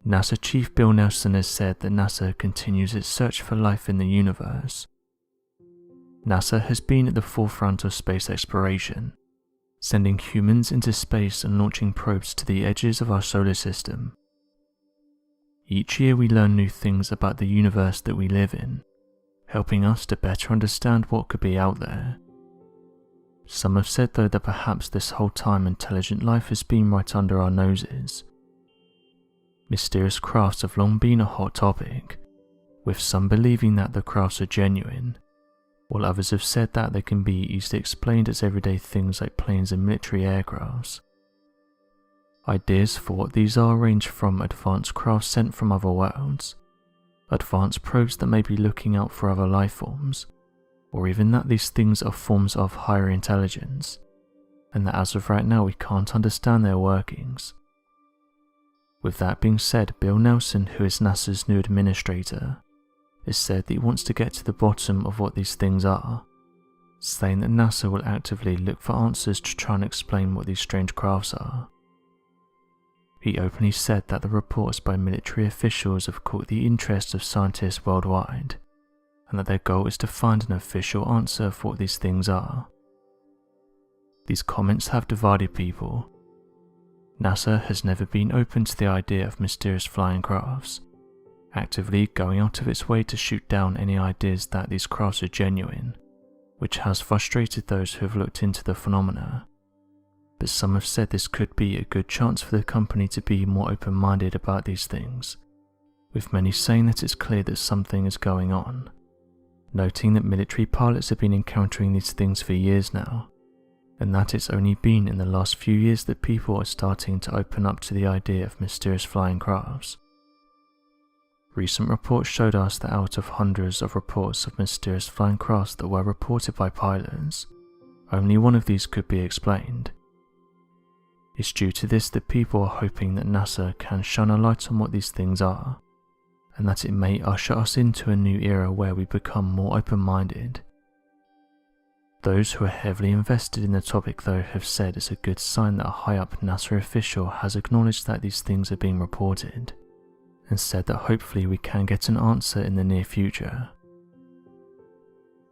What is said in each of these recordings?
NASA Chief Bill Nelson has said that NASA continues its search for life in the universe. NASA has been at the forefront of space exploration, sending humans into space and launching probes to the edges of our solar system. Each year we learn new things about the universe that we live in, helping us to better understand what could be out there. Some have said though that perhaps this whole time intelligent life has been right under our noses. Mysterious crafts have long been a hot topic, with some believing that the crafts are genuine, while others have said that they can be easily explained as everyday things like planes and military aircrafts. Ideas for what these are range from advanced crafts sent from other worlds, advanced probes that may be looking out for other life forms, or even that these things are forms of higher intelligence, and that as of right now we can't understand their workings. With that being said, Bill Nelson, who is NASA's new administrator, has said that he wants to get to the bottom of what these things are, saying that NASA will actively look for answers to try and explain what these strange crafts are. He openly said that the reports by military officials have caught the interest of scientists worldwide, and that their goal is to find an official answer for what these things are. These comments have divided people. NASA has never been open to the idea of mysterious flying crafts, actively going out of its way to shoot down any ideas that these crafts are genuine, which has frustrated those who have looked into the phenomena. But some have said this could be a good chance for the company to be more open-minded about these things, with many saying that it's clear that something is going on, noting that military pilots have been encountering these things for years now, and that it's only been in the last few years that people are starting to open up to the idea of mysterious flying crafts. Recent reports showed us that out of hundreds of reports of mysterious flying crafts that were reported by pilots, only one of these could be explained. It's due to this that people are hoping that NASA can shine a light on what these things are, and that it may usher us into a new era where we become more open-minded. Those who are heavily invested in the topic though have said it's a good sign that a high-up NASA official has acknowledged that these things are being reported, and said that hopefully we can get an answer in the near future.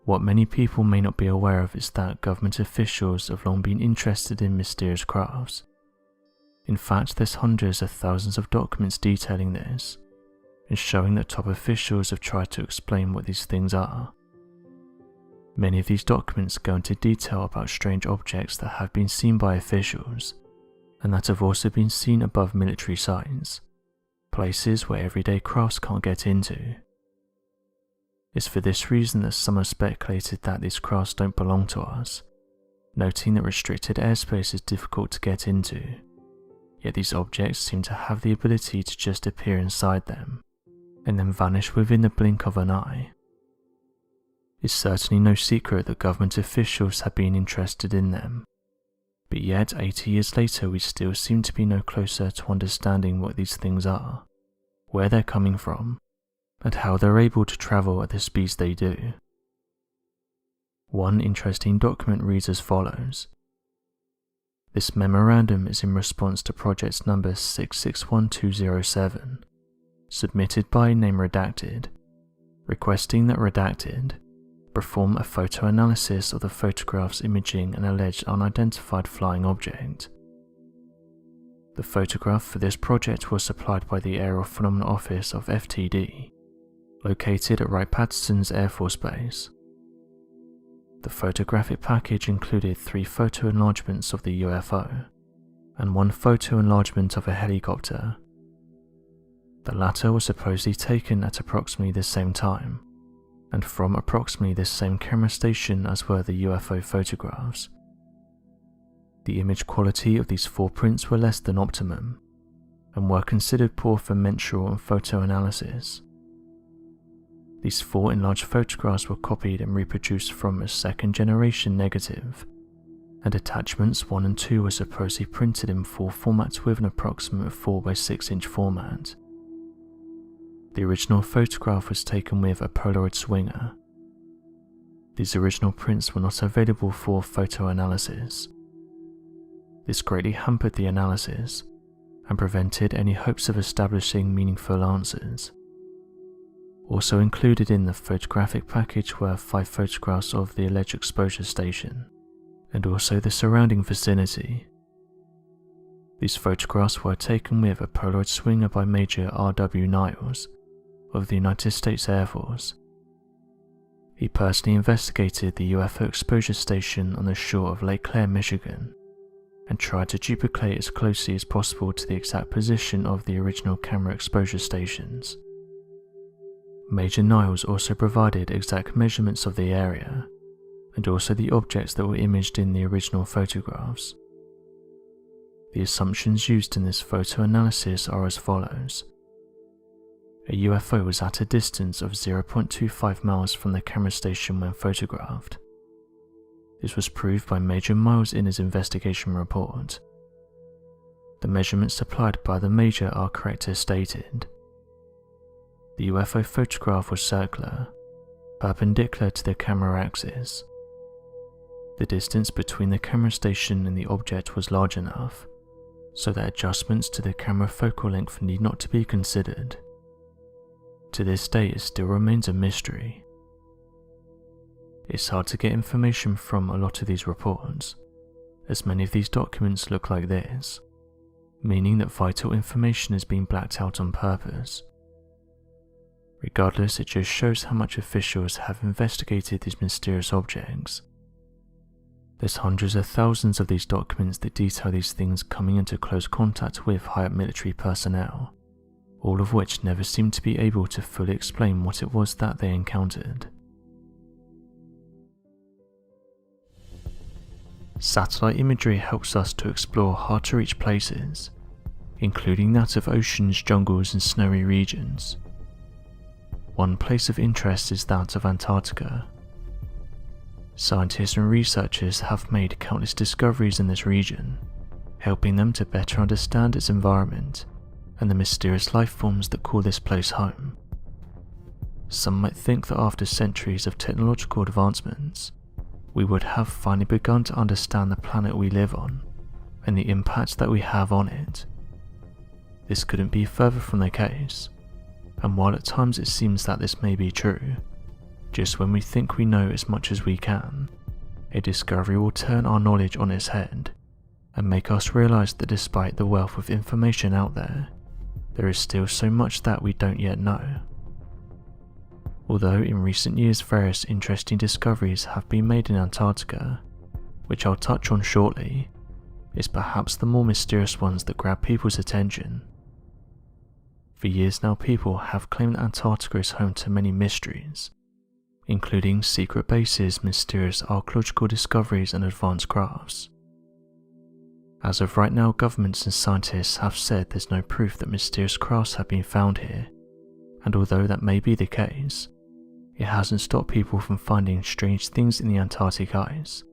What many people may not be aware of is that government officials have long been interested in mysterious crafts. In fact, there's hundreds of thousands of documents detailing this, and showing that top officials have tried to explain what these things are. Many of these documents go into detail about strange objects that have been seen by officials, and that have also been seen above military sites, places where everyday crafts can't get into. It's for this reason that some have speculated that these crafts don't belong to us, noting that restricted airspace is difficult to get into, yet these objects seem to have the ability to just appear inside them, and then vanish within the blink of an eye. It's certainly no secret that government officials have been interested in them, but yet 80 years later we still seem to be no closer to understanding what these things are, where they're coming from, and how they're able to travel at the speeds they do. One interesting document reads as follows. This memorandum is in response to project number 661207, submitted by name redacted, requesting that redacted perform a photo analysis of the photographs imaging an alleged unidentified flying object. The photograph for this project was supplied by the Aerial Phenomena Office of FTD, located at Wright-Patterson's Air Force Base. The photographic package included 3 photo enlargements of the UFO, and 1 photo enlargement of a helicopter. The latter was supposedly taken at approximately the same time, and from approximately the same camera station as were the UFO photographs. The image quality of these 4 prints were less than optimum, and were considered poor for mensural and photo analysis. These 4 enlarged photographs were copied and reproduced from a second-generation negative, and attachments 1 and 2 were supposedly printed in full formats with an approximate 4 by 6 inch format. The original photograph was taken with a Polaroid Swinger. These original prints were not available for photo analysis. This greatly hampered the analysis, and prevented any hopes of establishing meaningful answers. Also included in the photographic package were 5 photographs of the alleged exposure station, and also the surrounding vicinity. These photographs were taken with a Polaroid swinger by Major R.W. Niles of the United States Air Force. He personally investigated the UFO exposure station on the shore of Lake Claire, Michigan, and tried to duplicate as closely as possible to the exact position of the original camera exposure stations. Major Niles also provided exact measurements of the area, and also the objects that were imaged in the original photographs. The assumptions used in this photo analysis are as follows. A UFO was at a distance of 0.25 miles from the camera station when photographed. This was proved by Major Miles in his investigation report. The measurements supplied by the Major are correct as stated. The UFO photograph was circular, perpendicular to the camera axis. The distance between the camera station and the object was large enough, so that adjustments to the camera focal length need not to be considered. To this day, it still remains a mystery. It's hard to get information from a lot of these reports, as many of these documents look like this, meaning that vital information has been blacked out on purpose. Regardless, it just shows how much officials have investigated these mysterious objects. There's hundreds of thousands of these documents that detail these things coming into close contact with high-up military personnel, all of which never seem to be able to fully explain what it was that they encountered. Satellite imagery helps us to explore hard-to-reach places, including that of oceans, jungles, and snowy regions. One place of interest is that of Antarctica. Scientists and researchers have made countless discoveries in this region, helping them to better understand its environment and the mysterious life forms that call this place home. Some might think that after centuries of technological advancements, we would have finally begun to understand the planet we live on and the impact that we have on it. This couldn't be further from the case, and while at times it seems that this may be true, just when we think we know as much as we can, a discovery will turn our knowledge on its head and make us realize that despite the wealth of information out there, there is still so much that we don't yet know. Although in recent years various interesting discoveries have been made in Antarctica, which I'll touch on shortly, it's perhaps the more mysterious ones that grab people's attention. For years now, people have claimed that Antarctica is home to many mysteries, including secret bases, mysterious archaeological discoveries, and advanced crafts. As of right now, governments and scientists have said there's no proof that mysterious crafts have been found here, and although that may be the case, it hasn't stopped people from finding strange things in the Antarctic ice,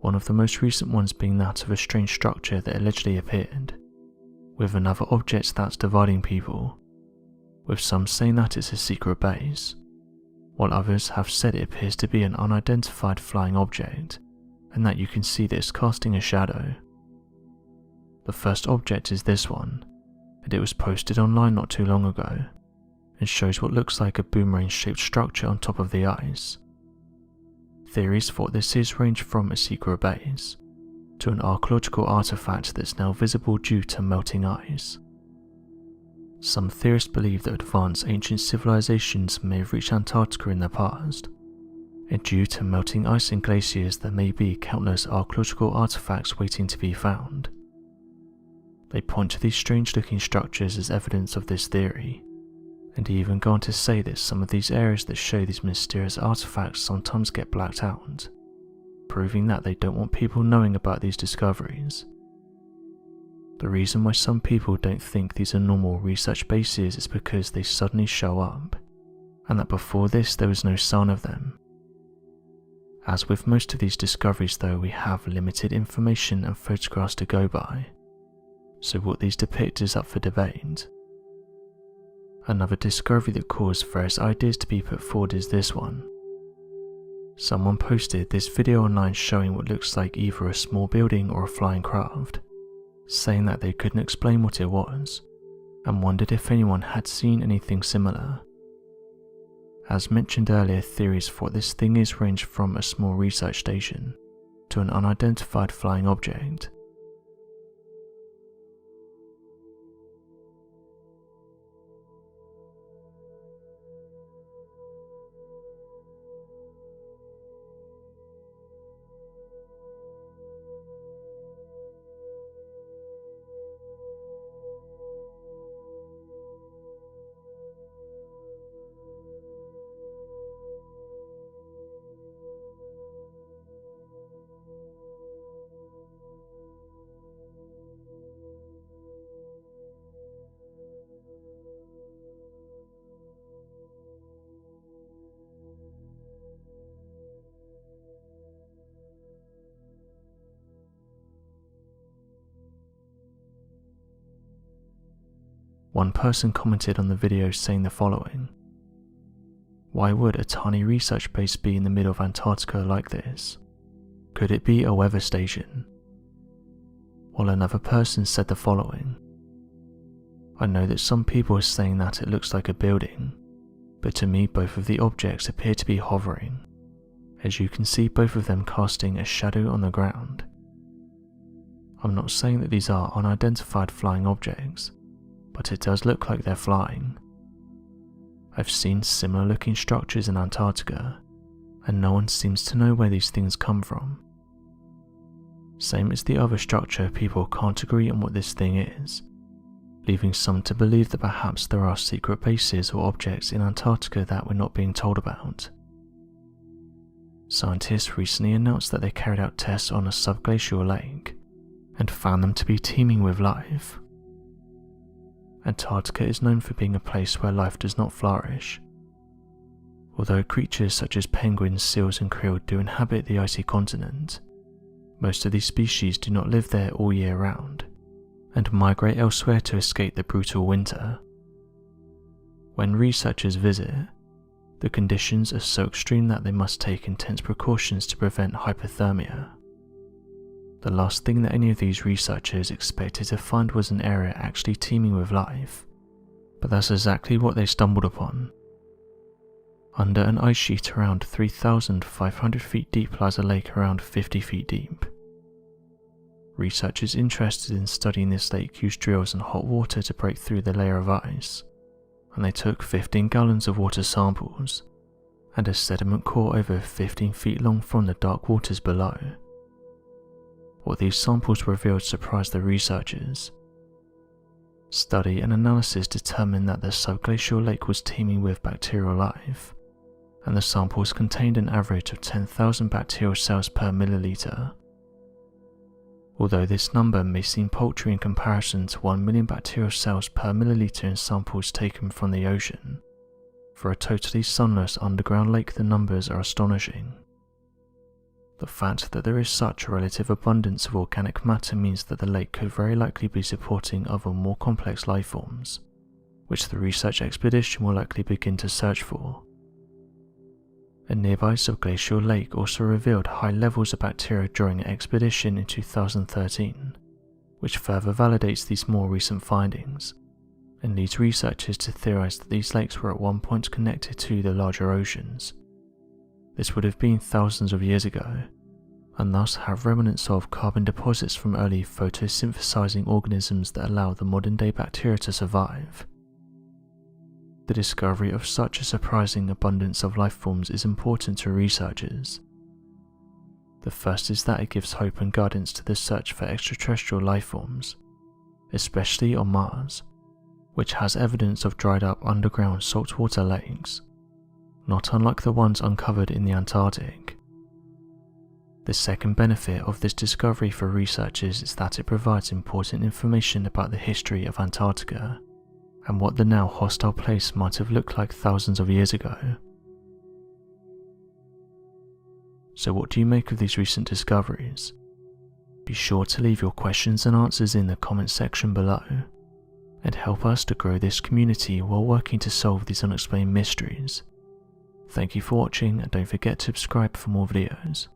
one of the most recent ones being that of a strange structure that allegedly appeared, with another object that's dividing people, with some saying that it's a secret base, while others have said it appears to be an unidentified flying object, and that you can see that it's casting a shadow. The first object is this one, and it was posted online not too long ago, and shows what looks like a boomerang-shaped structure on top of the ice. Theories for what this is range from a secret base to an archaeological artifact that's now visible due to melting ice. Some theorists believe that advanced ancient civilizations may have reached Antarctica in the past, and due to melting ice and glaciers there may be countless archaeological artifacts waiting to be found. They point to these strange-looking structures as evidence of this theory, and even go on to say that some of these areas that show these mysterious artifacts sometimes get blacked out, proving that they don't want people knowing about these discoveries. The reason why some people don't think these are normal research bases is because they suddenly show up, and that before this there was no sign of them. As with most of these discoveries though, we have limited information and photographs to go by, so what these depict is up for debate. Another discovery that caused various ideas to be put forward is this one. Someone posted this video online showing what looks like either a small building or a flying craft, saying that they couldn't explain what it was and wondered if anyone had seen anything similar. As mentioned earlier, theories for what this thing is range from a small research station to an unidentified flying object. One person commented on the video saying the following: "Why would a tiny research base be in the middle of Antarctica like this? Could it be a weather station?" While another person said the following: "I know that some people are saying that it looks like a building, but to me both of the objects appear to be hovering, as you can see both of them casting a shadow on the ground. I'm not saying that these are unidentified flying objects, but it does look like they're flying. I've seen similar looking structures in Antarctica, and no one seems to know where these things come from. Same as the other structure, people can't agree on what this thing is, leaving some to believe that perhaps there are secret bases or objects in Antarctica that we're not being told about. Scientists recently announced that they carried out tests on a subglacial lake and found them to be teeming with life. Antarctica is known for being a place where life does not flourish. Although creatures such as penguins, seals and krill do inhabit the icy continent, most of these species do not live there all year round and migrate elsewhere to escape the brutal winter. When researchers visit, the conditions are so extreme that they must take intense precautions to prevent hypothermia. The last thing that any of these researchers expected to find was an area actually teeming with life, but that's exactly what they stumbled upon. Under an ice sheet around 3,500 feet deep lies a lake around 50 feet deep. Researchers interested in studying this lake used drills and hot water to break through the layer of ice, and they took 15 gallons of water samples and a sediment core over 15 feet long from the dark waters below. What these samples revealed surprised the researchers. Study and analysis determined that the subglacial lake was teeming with bacterial life, and the samples contained an average of 10,000 bacterial cells per milliliter. Although this number may seem paltry in comparison to 1 million bacterial cells per milliliter in samples taken from the ocean, for a totally sunless underground lake the numbers are astonishing. The fact that there is such a relative abundance of organic matter means that the lake could very likely be supporting other more complex life forms, which the research expedition will likely begin to search for. A nearby subglacial lake also revealed high levels of bacteria during an expedition in 2013, which further validates these more recent findings, and leads researchers to theorize that these lakes were at one point connected to the larger oceans. This would have been thousands of years ago, and thus have remnants of carbon deposits from early photosynthesizing organisms that allow the modern-day bacteria to survive. The discovery of such a surprising abundance of life forms is important to researchers. The first is that it gives hope and guidance to the search for extraterrestrial life forms, especially on Mars, which has evidence of dried up underground saltwater lakes, not unlike the ones uncovered in the Antarctic. The second benefit of this discovery for researchers is that it provides important information about the history of Antarctica and what the now hostile place might have looked like thousands of years ago. So what do you make of these recent discoveries? Be sure to leave your questions and answers in the comment section below, and help us to grow this community while working to solve these unexplained mysteries. Thank you for watching, and don't forget to subscribe for more videos.